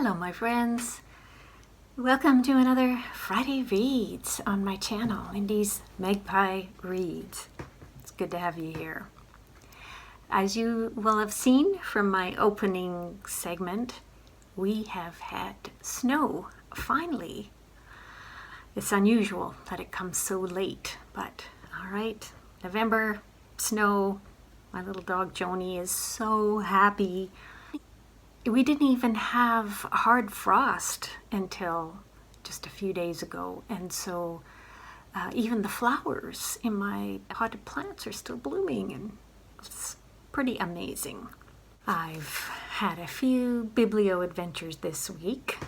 Hello my friends, welcome to another Friday Reads on my channel, Indy's Magpie Reads. It's good to have you here. As you will have seen from my opening segment, we have had snow, finally. It's unusual that it comes so late, but alright, November, snow. My little dog Joni is so happy. We didn't even have hard frost until just a few days ago, and so even the flowers in my potted plants are still blooming, and it's pretty amazing. I've had a few biblio adventures this week,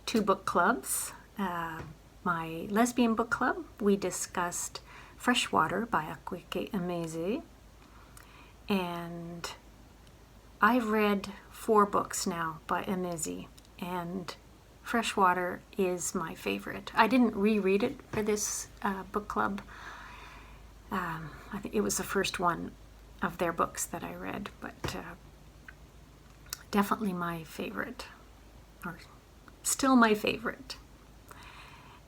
2 book clubs. My lesbian book club, we discussed Freshwater by Akwaeke Emezi, and I've read 4 books now by Emezi, and Freshwater is my favorite. I didn't reread it for this book club. I think it was the first one of their books that I read, but definitely my favorite, or still my favorite.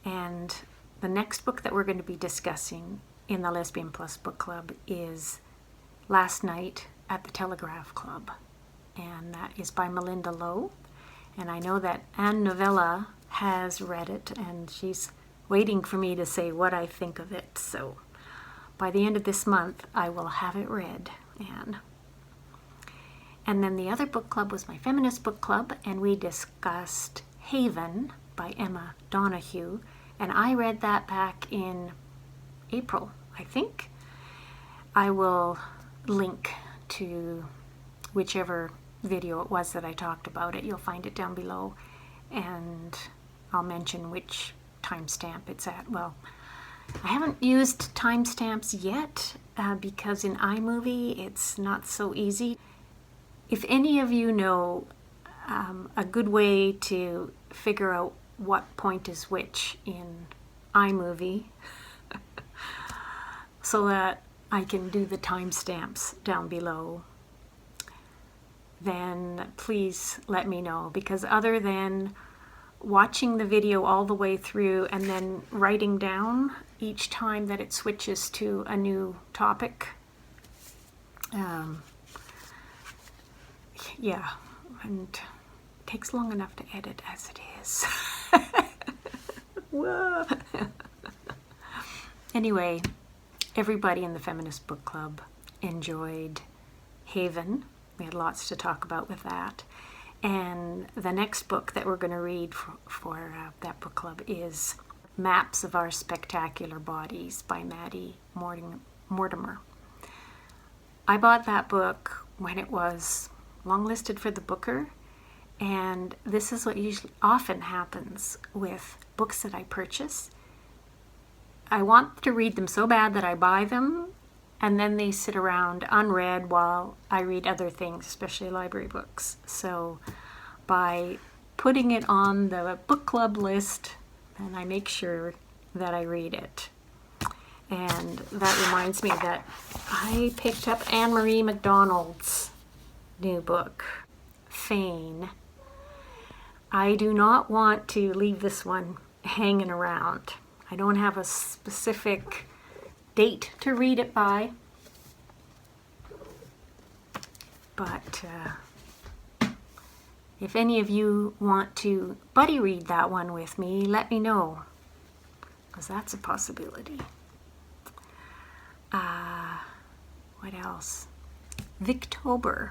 And the next book that we're going to be discussing in the Lesbian Plus book club is Last Night at the Telegraph Club, and that is by Melinda Lowe. And I know that Anne Novella has read it, and she's waiting for me to say what I think of it. So by the end of this month, I will have it read, Anne. And then the other book club was my feminist book club, and we discussed Haven by Emma Donoghue, and I read that back in April, I think. I will link to whichever video it was that I talked about it. You'll find it down below, and I'll mention which timestamp it's at. Well, I haven't used timestamps yet because in iMovie it's not so easy. If any of you know a good way to figure out what point is which in iMovie so that I can do the timestamps down below, then please let me know, because other than watching the video all the way through and then writing down each time that it switches to a new topic, yeah, and it takes long enough to edit as it is. Whoa. Anyway, everybody in the Feminist Book Club enjoyed Haven. We had lots to talk about with that. And the next book that we're going to read for that book club is Maps of Our Spectacular Bodies by Maddie Mortimer. I bought that book when it was longlisted for the Booker, and this is what usually often happens with books that I purchase. I want to read them so bad that I buy them, and then they sit around unread while I read other things, especially library books. So by putting it on the book club list, then I make sure that I read it. And that reminds me that I picked up Anne-Marie MacDonald's new book, Fane. I do not want to leave this one hanging around. I don't have a specific date to read it by, but if any of you want to buddy read that one with me, let me know, because that's a possibility. What else? Victober.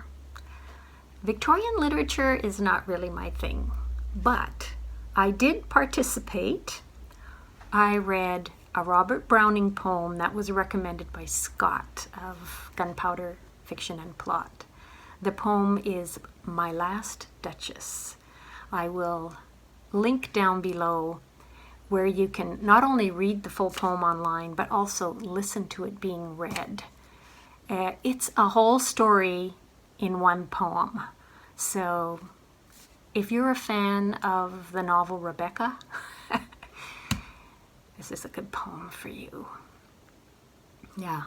Victorian literature is not really my thing, but I did participate. I read a Robert Browning poem that was recommended by Scott of Gunpowder Fiction and Plot. The poem is My Last Duchess. I will link down below where you can not only read the full poem online, but also listen to it being read. It's a whole story in one poem. So if you're a fan of the novel Rebecca, this is a good poem for you. Yeah.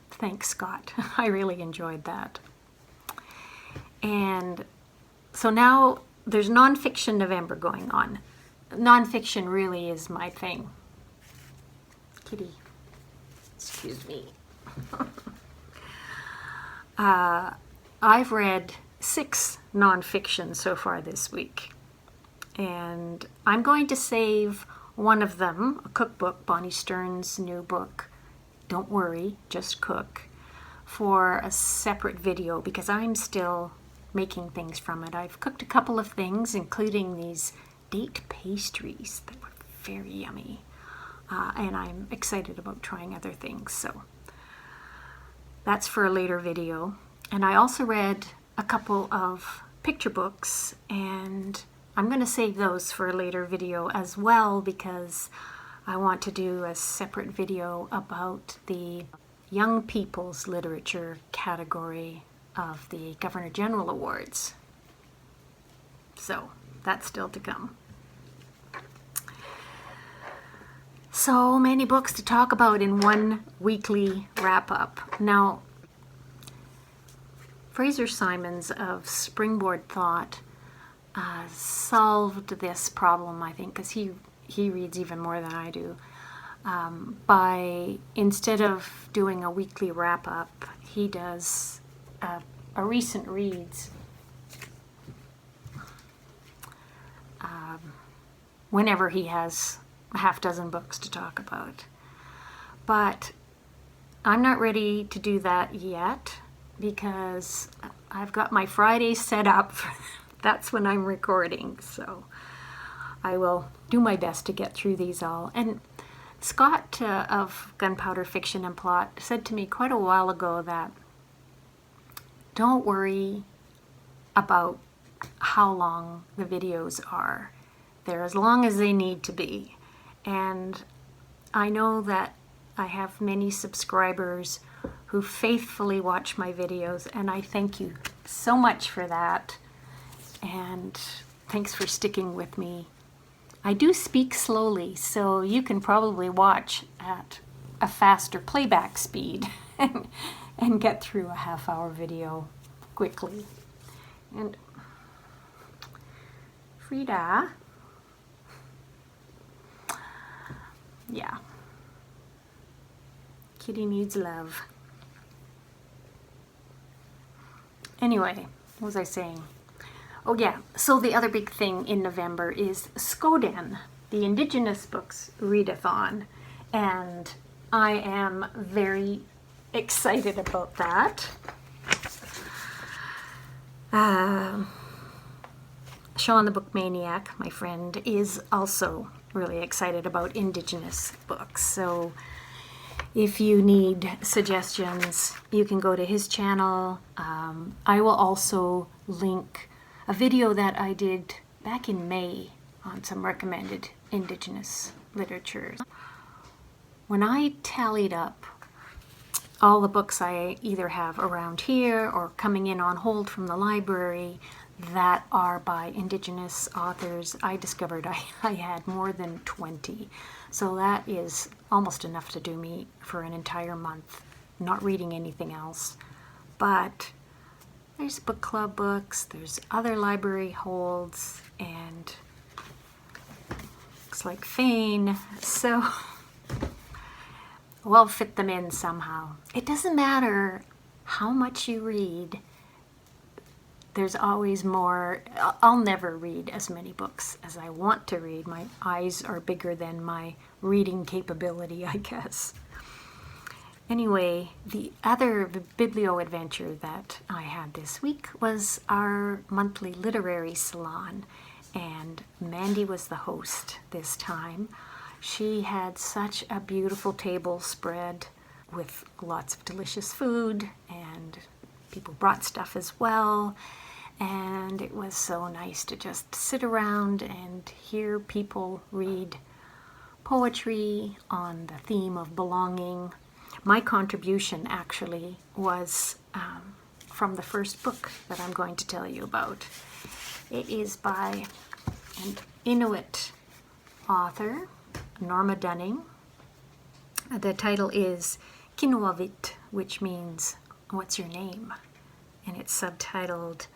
Thanks, Scott. I really enjoyed that. And so now there's nonfiction November going on. Nonfiction really is my thing. Kitty, excuse me. I've read 6 nonfiction so far this week. And I'm going to save one of them, a cookbook, Bonnie Stern's new book, Don't Worry, Just Cook, for a separate video because I'm still making things from it. I've cooked a couple of things, including these date pastries that were very yummy. And I'm excited about trying other things. So that's for a later video. And I also read a couple of picture books, and I'm going to save those for a later video as well because I want to do a separate video about the Young People's Literature category of the Governor General Awards. So that's still to come. So many books to talk about in one weekly wrap-up. Now, Fraser Simons of Springboard Thought solved this problem, I think, because he reads even more than I do, by, instead of doing a weekly wrap-up, he does a recent reads whenever he has a half dozen books to talk about. But I'm not ready to do that yet because I've got my Fridays set up. That's when I'm recording, so I will do my best to get through these all. And Scott of Gunpowder Fiction and Plot said to me quite a while ago that don't worry about how long the videos are. They're as long as they need to be. And I know that I have many subscribers who faithfully watch my videos, and I thank you so much for that. And thanks for sticking with me. I do speak slowly, so you can probably watch at a faster playback speed and get through a half-hour video quickly. And Frida, yeah, kitty needs love. Anyway, what was I saying? Oh yeah, so the other big thing in November is Skoden, the Indigenous Books Readathon, and I am very excited about that. Sean the Book Maniac, my friend, is also really excited about Indigenous books. So if you need suggestions, you can go to his channel. I will also link a video that I did back in May on some recommended Indigenous literature. When I tallied up all the books I either have around here or coming in on hold from the library that are by Indigenous authors, I discovered I had more than 20. So that is almost enough to do me for an entire month, not reading anything else. But there's book club books, there's other library holds, and looks like Fane, so we'll fit them in somehow. It doesn't matter how much you read, there's always more. I'll never read as many books as I want to read. My eyes are bigger than my reading capability, I guess. Anyway, the other biblio adventure that I had this week was our monthly literary salon, and Mandy was the host this time. She had such a beautiful table spread with lots of delicious food, and people brought stuff as well, and it was so nice to just sit around and hear people read poetry on the theme of belonging. My contribution actually was from the first book that I'm going to tell you about. It is by an Inuit author, Norma Dunning. The title is Kinauvit, which means, what's your name? And it's subtitled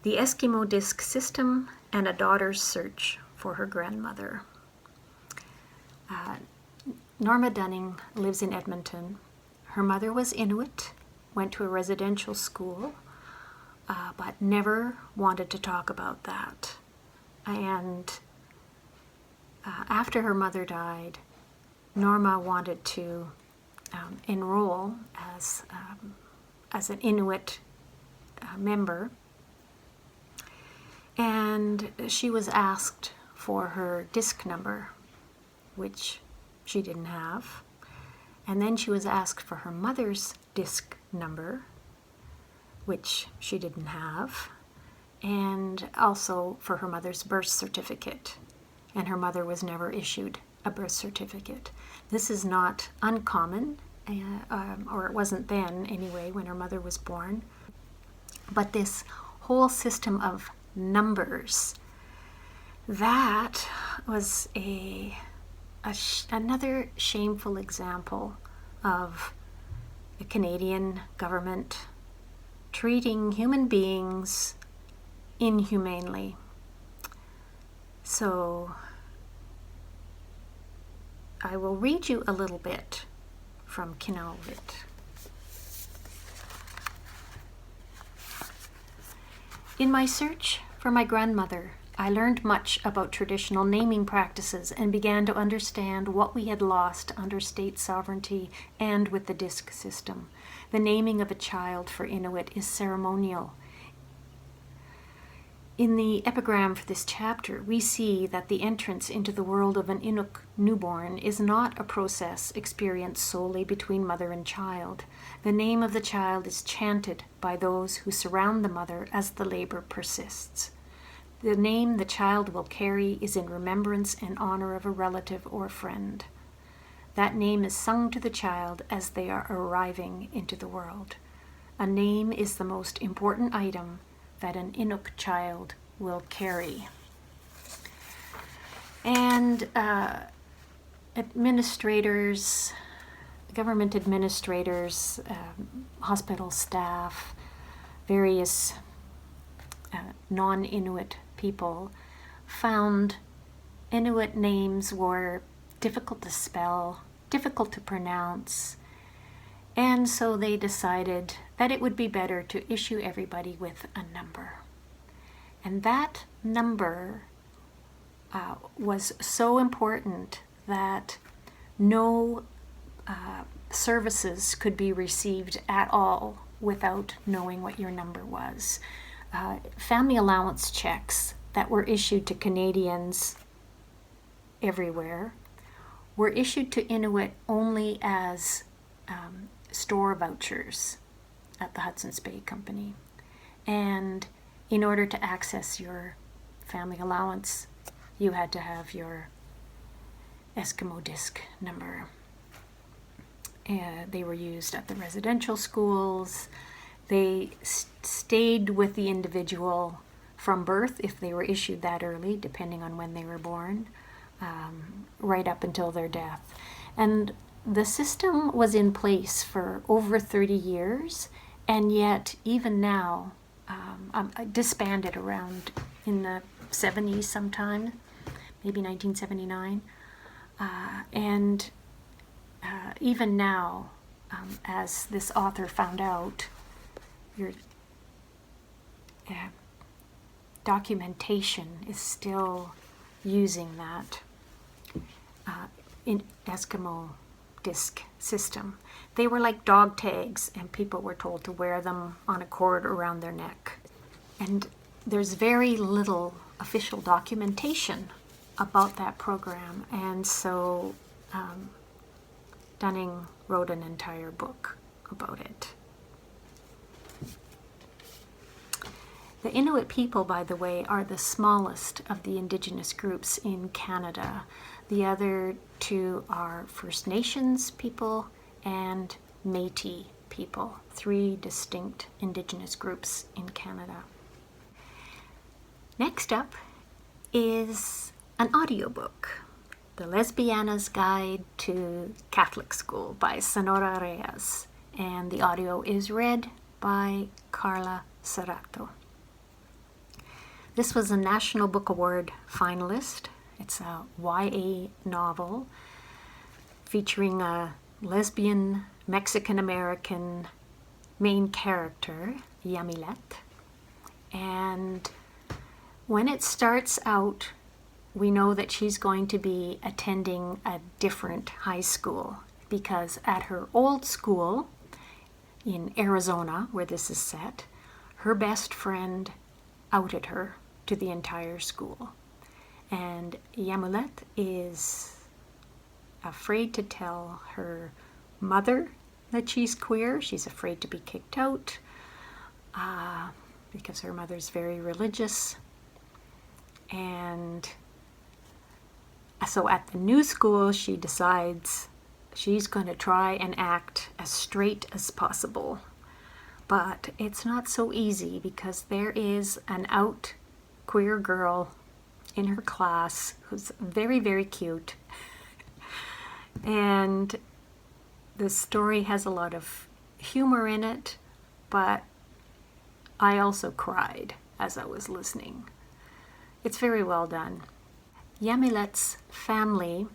The Eskimo Disc System and a Daughter's Search for Her Grandmother. Norma Dunning lives in Edmonton. Her mother was Inuit, went to a residential school, but never wanted to talk about that. And after her mother died, Norma wanted to enroll as an Inuit member, and she was asked for her disc number, which she didn't have, and then she was asked for her mother's disc number, which she didn't have, and also for her mother's birth certificate, and her mother was never issued a birth certificate. This is not uncommon, or it wasn't then anyway when her mother was born, but this whole system of numbers, that was another shameful example of the Canadian government treating human beings inhumanely. So I will read you a little bit from Kinauvit. In my search for my grandmother, I learned much about traditional naming practices and began to understand what we had lost under state sovereignty and with the disc system. The naming of a child for Inuit is ceremonial. In the epigram for this chapter, we see that the entrance into the world of an Inuk newborn is not a process experienced solely between mother and child. The name of the child is chanted by those who surround the mother as the labor persists. The name the child will carry is in remembrance and honor of a relative or friend. That name is sung to the child as they are arriving into the world. A name is the most important item that an Inuk child will carry. And administrators, government administrators, hospital staff, various non-Inuit people found Inuit names were difficult to spell, difficult to pronounce, and so they decided that it would be better to issue everybody with a number. And that number was so important that no services could be received at all without knowing what your number was. Family allowance checks that were issued to Canadians everywhere were issued to Inuit only as store vouchers at the Hudson's Bay Company. And in order to access your family allowance, you had to have your Eskimo disc number. They were used at the residential schools. They stayed with the individual from birth, if they were issued that early, depending on when they were born, right up until their death. And the system was in place for over 30 years, and yet even now, disbanded around in the 70s sometime, maybe 1979. And even now, as this author found out, your documentation is still using that in Eskimo disc system. They were like dog tags, and people were told to wear them on a cord around their neck. And there's very little official documentation about that program, and so Dunning wrote an entire book about it. The Inuit people, by the way, are the smallest of the Indigenous groups in Canada. The other two are First Nations people and Métis people, three distinct Indigenous groups in Canada. Next up is an audiobook, The Lesbiana's Guide to Catholic School by Sonora Reyes, and the audio is read by Karla Serrato. This was a National Book Award finalist. It's a YA novel featuring a lesbian Mexican-American main character, Yamilet. And when it starts out, we know that she's going to be attending a different high school because at her old school in Arizona, where this is set, her best friend outed her to the entire school. And Yamilet is afraid to tell her mother that she's queer. She's afraid to be kicked out because her mother's very religious. And so at the new school, she decides she's going to try and act as straight as possible. But it's not so easy because there is an out queer girl in her class who's very, very cute. And the story has a lot of humor in it, but I also cried as I was listening. It's very well done. Yamilet's family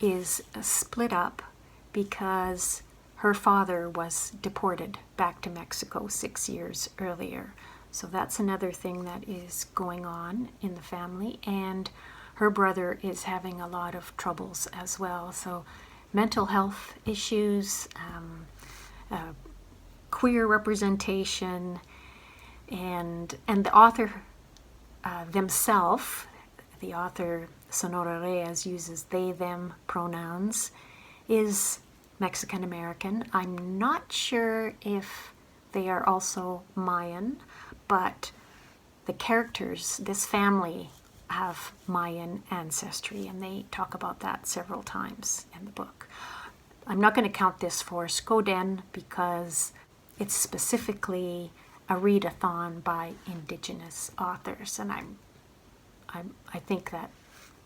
is split up because her father was deported back to Mexico 6 years earlier. So that's another thing that is going on in the family. And her brother is having a lot of troubles as well. So mental health issues, queer representation, and the author themselves, the author Sonora Reyes uses they, them pronouns, is Mexican American. I'm not sure if they are also Mayan, but the characters, this family, have Mayan ancestry, and they talk about that several times in the book. I'm not going to count this for Skoden because it's specifically a readathon by Indigenous authors, and I think that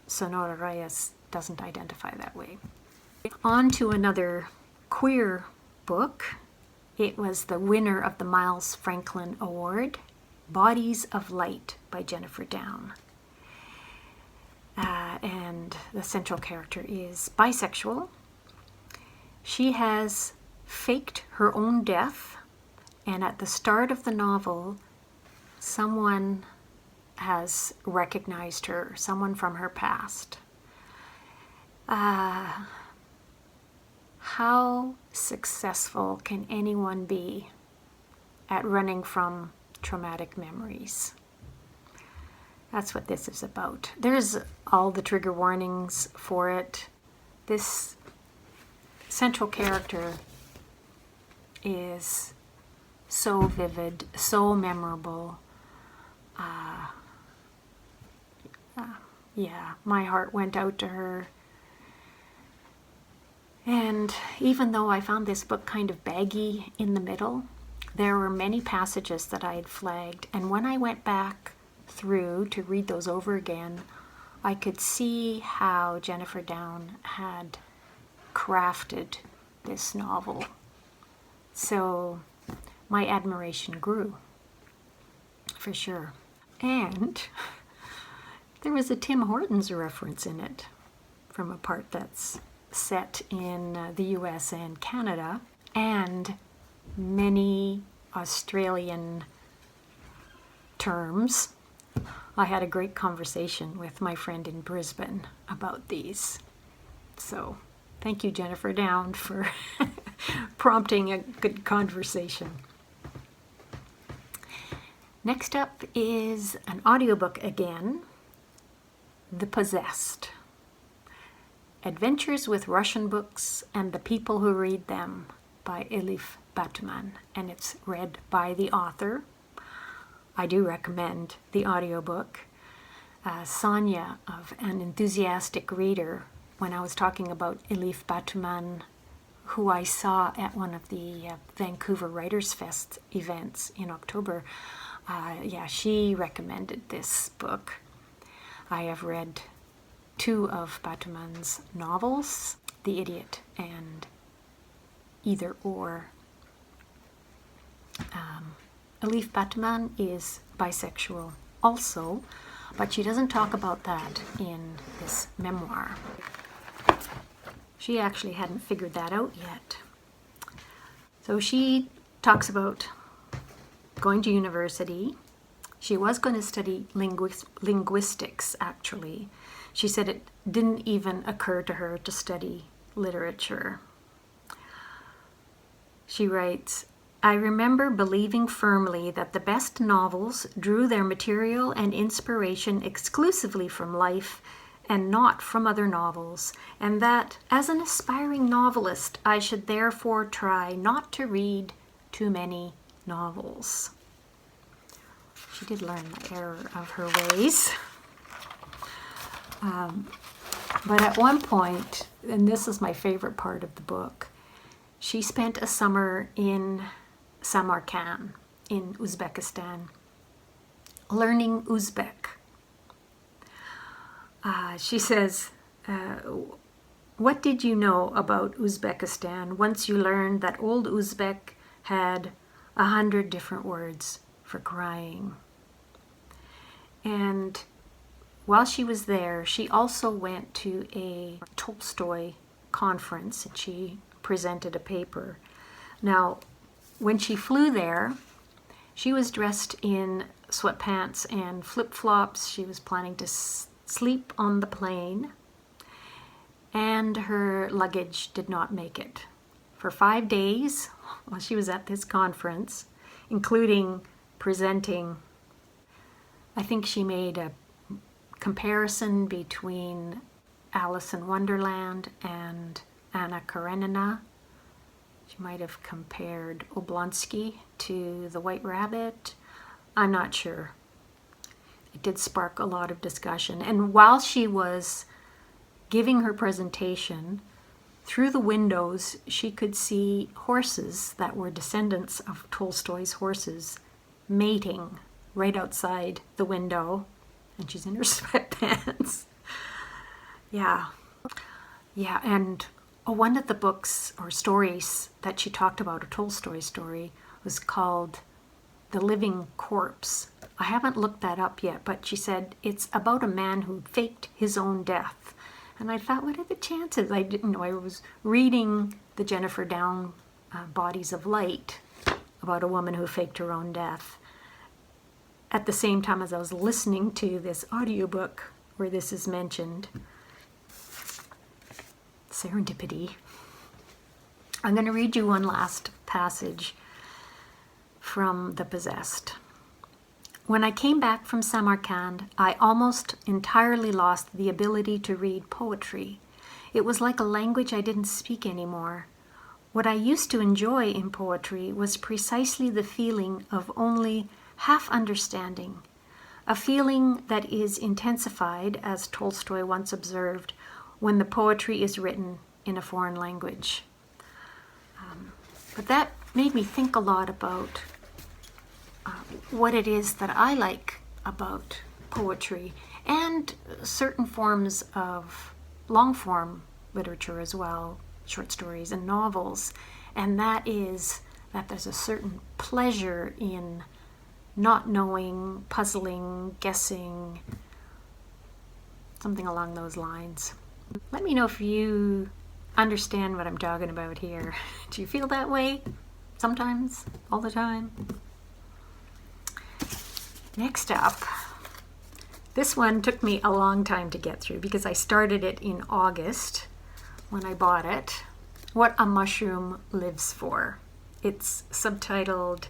Sonora Reyes doesn't identify that way. On to another queer book. It was the winner of the Miles Franklin Award, Bodies of Light by Jennifer Down. And the central character is bisexual. She has faked her own death, and at the start of the novel, someone has recognized her, someone from her past. How successful can anyone be at running from traumatic memories? That's what this is about. There's all the trigger warnings for it. This central character is so vivid, so memorable. Yeah, my heart went out to her. And even though I found this book kind of baggy in the middle, there were many passages that I had flagged. And when I went back through to read those over again, I could see how Jennifer Down had crafted this novel. So my admiration grew, for sure. And there was a Tim Hortons reference in it from a part that's set in the US and Canada, and many Australian terms. I had a great conversation with my friend in Brisbane about these. So thank you, Jennifer Down, for prompting a good conversation. Next up is an audiobook again, The Possessed. Adventures with Russian Books and the People Who Read Them by Elif Batuman, and it's read by the author. I do recommend the audiobook. Sonia of An Enthusiastic Reader, when I was talking about Elif Batuman, who I saw at one of the Vancouver Writers Fest events in October, she recommended this book. I have read 2 of Batuman's novels, The Idiot and Either Or. Elif Batuman is bisexual also, but she doesn't talk about that in this memoir. She actually hadn't figured that out yet. So she talks about going to university. She was going to study linguistics, actually. She said it didn't even occur to her to study literature. She writes, I remember believing firmly that the best novels drew their material and inspiration exclusively from life and not from other novels, and that, as an aspiring novelist, I should therefore try not to read too many novels. She did learn the error of her ways. But at one point, and this is my favorite part of the book, she spent a summer in Samarkand in Uzbekistan, learning Uzbek. She says, what did you know about Uzbekistan once you learned that old Uzbek had 100 different words for crying? And while she was there, she also went to a Tolstoy conference and she presented a paper. Now, when she flew there, she was dressed in sweatpants and flip-flops. She was planning to sleep on the plane, and her luggage did not make it. For 5 days, while she was at this conference, including presenting, I think she made a comparison between Alice in Wonderland and Anna Karenina. She might have compared Oblonsky to the White Rabbit. I'm not sure. It did spark a lot of discussion. And while she was giving her presentation, through the windows, she could see horses that were descendants of Tolstoy's horses mating right outside the window. And she's in her sweatpants. Yeah, and one of the books or stories that she talked about, a Tolstoy story, was called The Living Corpse. I haven't looked that up yet, but she said it's about a man who faked his own death. And I thought, what are the chances? I didn't know. I was reading the Jennifer Down Bodies of Light about a woman who faked her own death at the same time as I was listening to this audiobook where this is mentioned. Serendipity. I'm going to read you one last passage from The Possessed. When I came back from Samarkand, I almost entirely lost the ability to read poetry. It was like a language I didn't speak anymore. What I used to enjoy in poetry was precisely the feeling of only half understanding, a feeling that is intensified, as Tolstoy once observed, when the poetry is written in a foreign language. But that made me think a lot about what it is that I like about poetry and certain forms of long-form literature as well, short stories and novels, and that is that there's a certain pleasure in not knowing, puzzling, guessing, something along those lines. Let me know if you understand what I'm talking about here. Do you feel that way? Sometimes? All the time? Next up, this one took me a long time to get through because I started it in August when I bought it. What a Mushroom Lives For. It's subtitled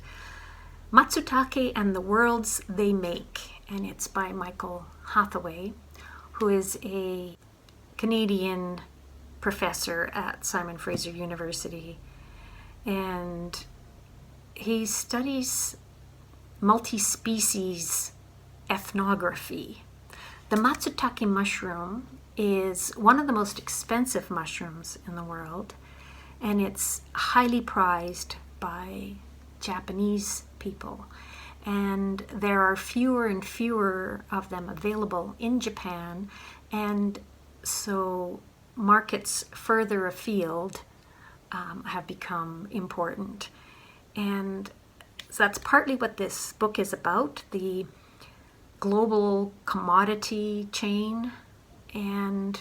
Matsutake and the Worlds They Make, and it's by Michael Hathaway, who is a Canadian professor at Simon Fraser University, and he studies multi-species ethnography. The Matsutake mushroom is one of the most expensive mushrooms in the world, and it's highly prized by Japanese people. And there are fewer and fewer of them available in Japan, and so markets further afield have become important. And so that's partly what this book is about. The global commodity chain, and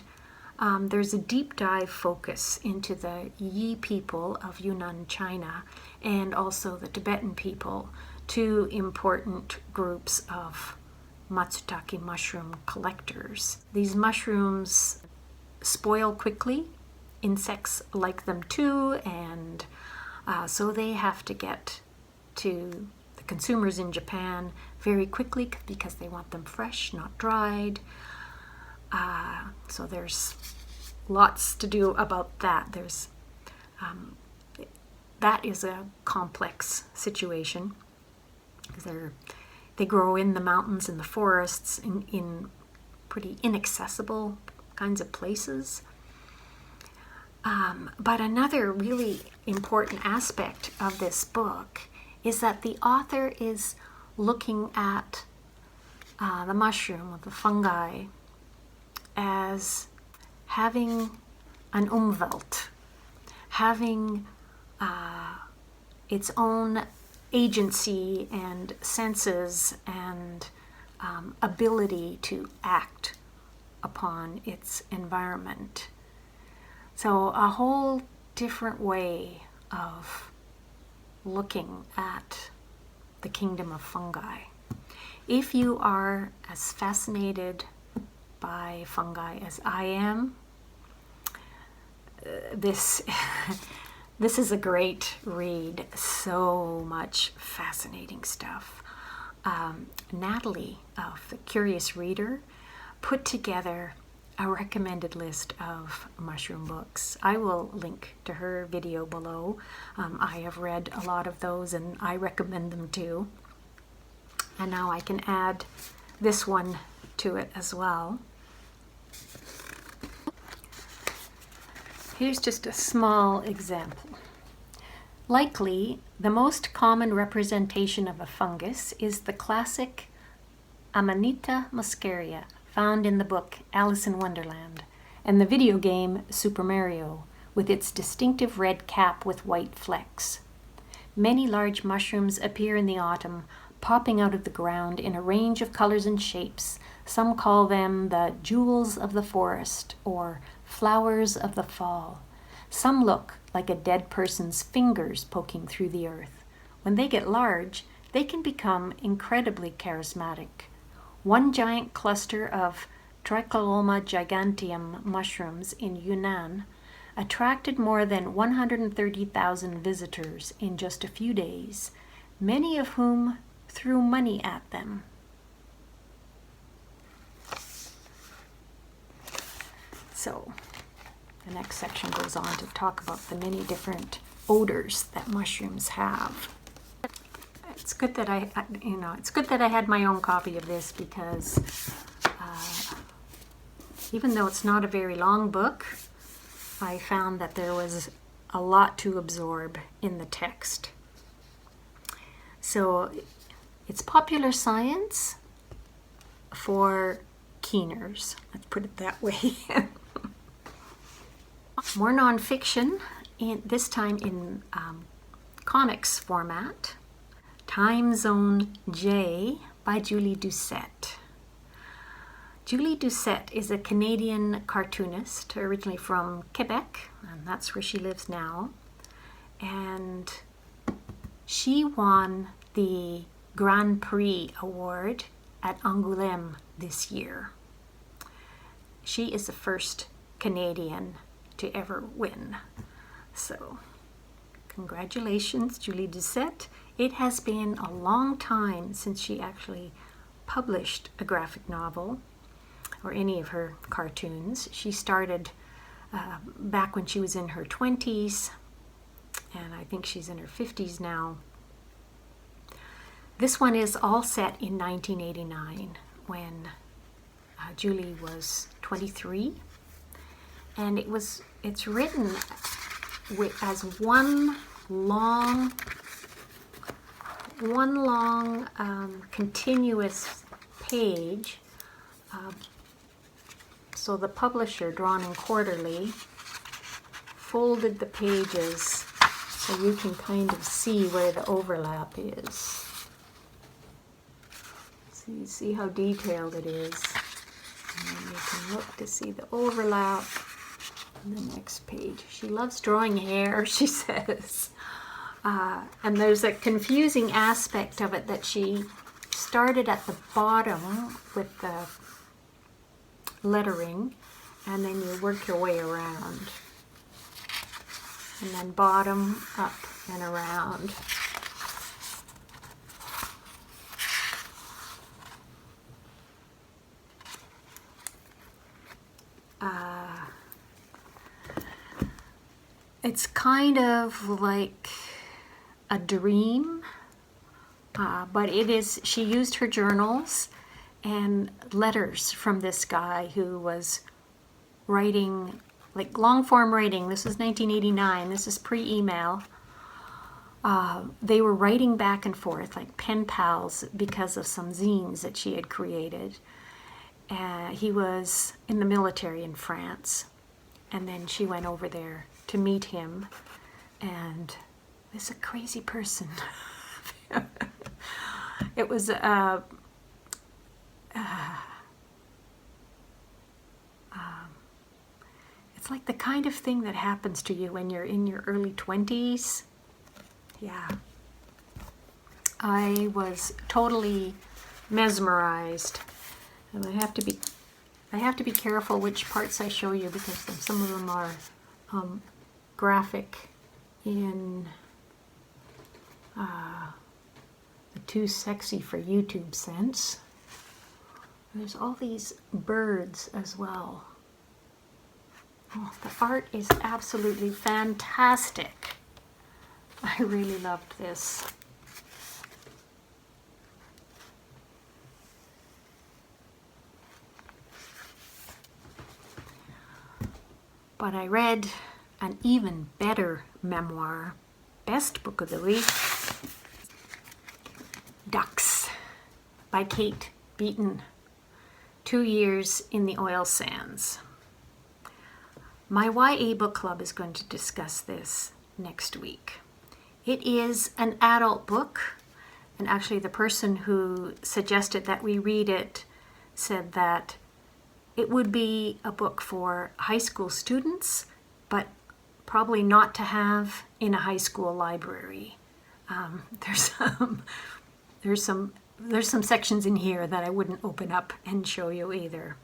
there's a deep dive focus into the Yi people of Yunnan, China, and also the Tibetan people, two important groups of Matsutake mushroom collectors. These mushrooms spoil quickly. Insects like them too, and so they have to get to the consumers in Japan very quickly because they want them fresh, not dried. So there's lots to do about that. That is a complex situation because they grow in the mountains and the forests in pretty inaccessible kinds of places. But another really important aspect of this book is that the author is looking at the mushroom, or the fungi, as having an Umwelt, having its own agency and senses and ability to act upon its environment. So a whole different way of looking at the kingdom of fungi. If you are as fascinated by fungi as I am, this is a great read. So much fascinating stuff. Natalie of The Curious Reader put together a recommended list of mushroom books. I will link to her video below. I have read a lot of those and I recommend them too. And now I can add this one to it as well. Here's just a small example. Likely, the most common representation of a fungus is the classic Amanita muscaria, found in the book Alice in Wonderland, and the video game Super Mario, with its distinctive red cap with white flecks. Many large mushrooms appear in the autumn, popping out of the ground in a range of colors and shapes. Some call them the jewels of the forest or flowers of the fall. Some look like a dead person's fingers poking through the earth. When they get large, they can become incredibly charismatic. One giant cluster of Tricholoma giganteum mushrooms in Yunnan attracted more than 130,000 visitors in just a few days, many of whom threw money at them. So, the next section goes on to talk about the many different odors that mushrooms have. It's good that it's good that I had my own copy of this because even though it's not a very long book, I found that there was a lot to absorb in the text. So it's popular science for keeners, let's put it that way. More nonfiction, this time in comics format. Time Zone J by Julie Doucet. Julie Doucet is a Canadian cartoonist, originally from Quebec, and that's where she lives now. And she won the Grand Prix award at Angoulême this year. She is the first Canadian to ever win. So, congratulations, Julie Doucet. It has been a long time since she actually published a graphic novel or any of her cartoons. She started back when she was in her 20s, and I think she's in her 50s now. This one is all set in 1989 when Julie was 23, and it's written as one long continuous page. So the publisher, Drawn and Quarterly, folded the pages so you can kind of see where the overlap is. See how detailed it is. And then you can look to see the overlap on the next page. She loves drawing hair, she says. And there's a confusing aspect of it that she started at the bottom with the lettering, and then you work your way around. And then bottom, up, and around. It's kind of like a dream, but it is, she used her journals and letters from this guy who was writing, like long form writing. This is 1989, this is pre-email. They were writing back and forth like pen pals because of some zines that she had created. He was in the military in France, and then she went over there to meet him, and he's a crazy person. It was it's like the kind of thing that happens to you when you're in your early 20s. Yeah. I was totally mesmerized. And I have to be careful which parts I show you, because some of them are graphic in the too sexy for YouTube sense. There's all these birds as well. Oh, the art is absolutely fantastic. I really loved this. But I read an even better memoir, best book of the week, Ducks by Kate Beaton, 2 years in the oil sands. My YA book club is going to discuss this next week. It is an adult book, and actually the person who suggested that we read it said that it would be a book for high school students, but probably not to have in a high school library. There's some sections in here that I wouldn't open up and show you either.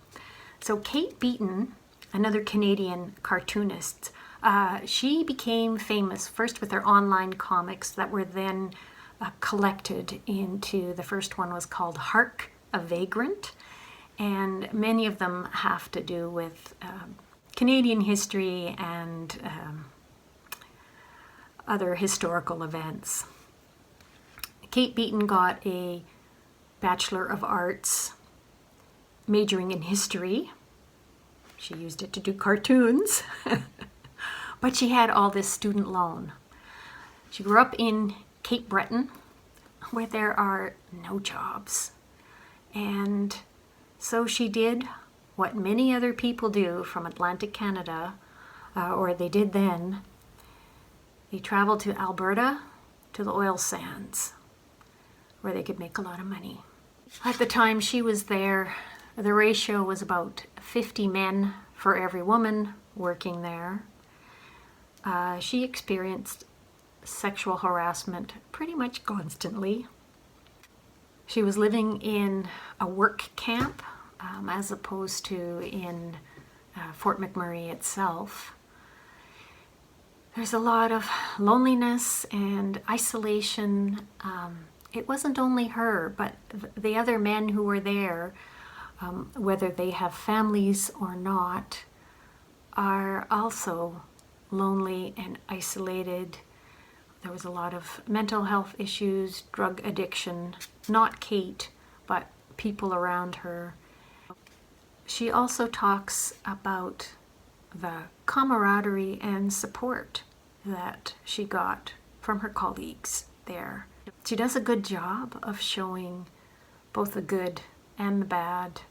So Kate Beaton, another Canadian cartoonist, she became famous first with her online comics that were then collected into, the first one was called Hark, a Vagrant. And many of them have to do with Canadian history and other historical events. Kate Beaton got a Bachelor of Arts majoring in history. She used it to do cartoons, but she had all this student loan. She grew up in Cape Breton, where there are no jobs. And so she did what many other people do from Atlantic Canada, or they did then. They traveled to Alberta, to the oil sands, where they could make a lot of money. At the time she was there, the ratio was about 50 men for every woman working there. She experienced sexual harassment pretty much constantly. She was living in a work camp as opposed to in Fort McMurray itself. There's a lot of loneliness and isolation. It wasn't only her, but the other men who were there, whether they have families or not, are also lonely and isolated. There was a lot of mental health issues, drug addiction, not Kate, but people around her. She also talks about the camaraderie and support that she got from her colleagues there. She does a good job of showing both the good and the bad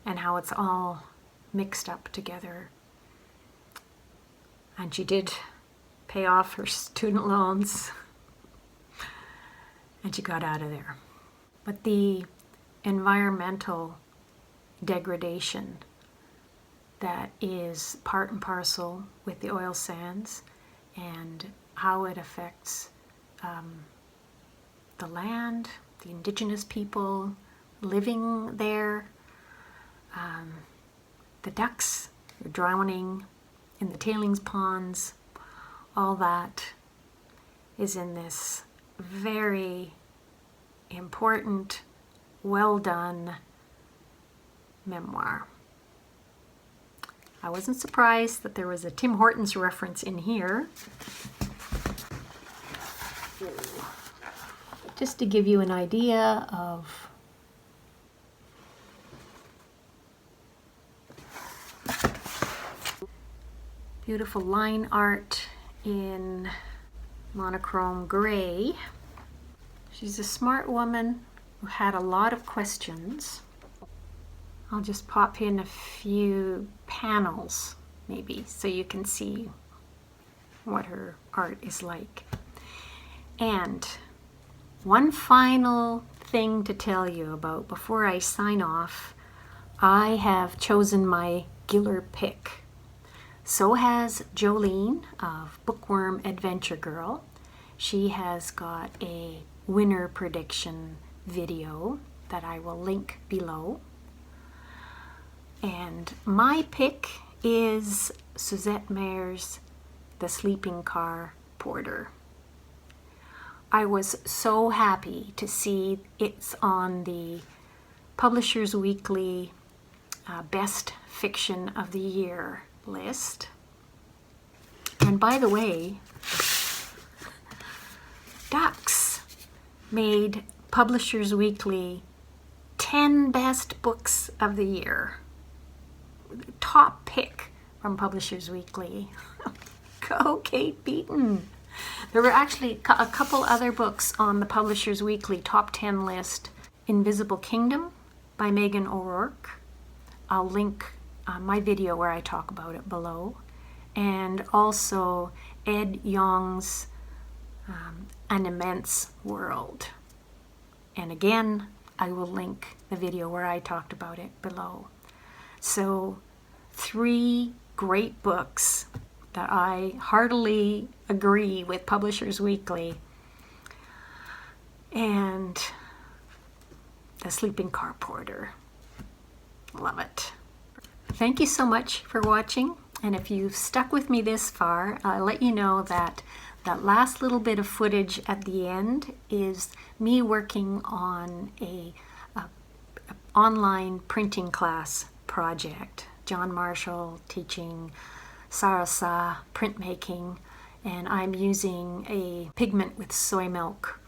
and how it's all mixed up together. And she did pay off her student loans, and she got out of there. But the environmental degradation that is part and parcel with the oil sands, and how it affects the land, the Indigenous people living there. The ducks are drowning in the tailings ponds. All that is in this very important, well done memoir. I wasn't surprised that there was a Tim Hortons reference in here. Just to give you an idea of beautiful line art in monochrome gray. She's a smart woman who had a lot of questions. I'll just pop in a few panels maybe so you can see what her art is like. And one final thing to tell you about before I sign off, I have chosen my Giller pick. So has Jolene of Bookworm Adventure Girl. She has got a winner prediction video that I will link below. And my pick is Suzette Mayer's The Sleeping Car Porter. I was so happy to see it's on the Publishers Weekly Best Fiction of the Year list. And by the way, Ducks made Publishers Weekly 10 Best Books of the Year. Top pick from Publishers Weekly. Go Kate Beaton. There were actually a couple other books on the Publishers Weekly top 10 list. Invisible Kingdom by Megan O'Rourke. I'll link my video where I talk about it below. And also Ed Yong's An Immense World. And again, I will link the video where I talked about it below. So 3 great books that I heartily agree with Publishers Weekly, and The Sleeping Car Porter. Love it. Thank you so much for watching, and if you've stuck with me this far, I'll let you know that that last little bit of footage at the end is me working on a online printing class project. John Marshall teaching Sarasa printmaking, and I'm using a pigment with soy milk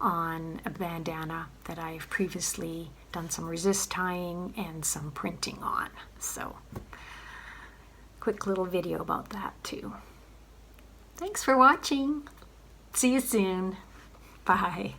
on a bandana that I've previously done some resist tying and some printing on. So, quick little video about that too. Thanks for watching. See you soon. Bye.